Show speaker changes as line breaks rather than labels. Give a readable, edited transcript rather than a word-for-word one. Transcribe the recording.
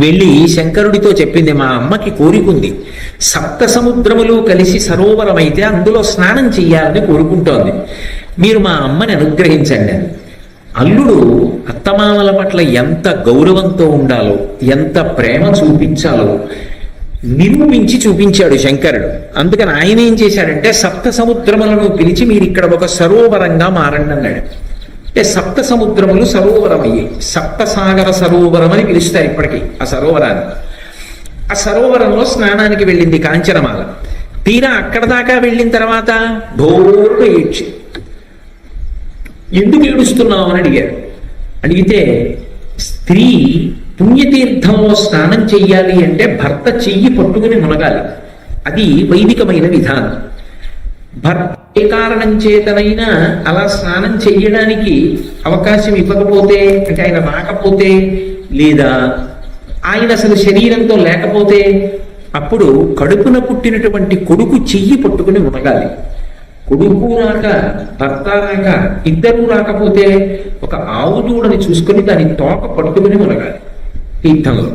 వెళ్ళి శంకరుడితో చెప్పింది, మా అమ్మకి కోరికుంది, సప్త సముద్రములు కలిసి సరోవరమైతే అందులో స్నానం చెయ్యాలని కోరుకుంటోంది, మీరు మా అమ్మని అనుగ్రహించండి అని. అల్లుడు అత్తమామల పట్ల ఎంత గౌరవంతో ఉండాలో, ఎంత ప్రేమ చూపించాలో నిరూపించి చూపించాడు శంకరుడు. అందుకని ఆయన ఏం చేశాడంటే సప్త సముద్రములను పిలిచి మీరు ఇక్కడ ఒక సరోవరంగా మారండి అన్నాడు. అంటే సప్త సముద్రములు సరోవరం అయ్యి సప్తసాగర సరోవరం అని పిలుస్తారు ఇప్పటికీ ఆ సరోవరాన్ని. ఆ సరోవరంలో స్నానానికి వెళ్ళింది కాంచనమాల. తీరా అక్కడ దాకా వెళ్ళిన తర్వాత ఢోరుగా ఏడ్చి, ఎందుకు ఏడుస్తున్నావు అని అడిగారు. అడిగితే స్త్రీ పుణ్యతీర్థంలో స్నానం చెయ్యాలి అంటే భర్త చెయ్యి పట్టుకుని మునగాలి, అది వైదికమైన విధానం. భర్త ఏ కారణం చేతనైనా అలా స్నానం చెయ్యడానికి అవకాశం ఇవ్వకపోతే, అంటే ఆయన రాకపోతే, లేదా ఆయన అసలు శరీరంతో లేకపోతే, అప్పుడు కడుపున పుట్టినటువంటి కొడుకు చెయ్యి పట్టుకుని మునగాలి. కొడుకు రాక భర్త రాక ఇద్దరూ రాకపోతే ఒక ఆవు దూడని చూసుకొని దాని తోక పట్టుకుని మునగాలి తీర్థంలో.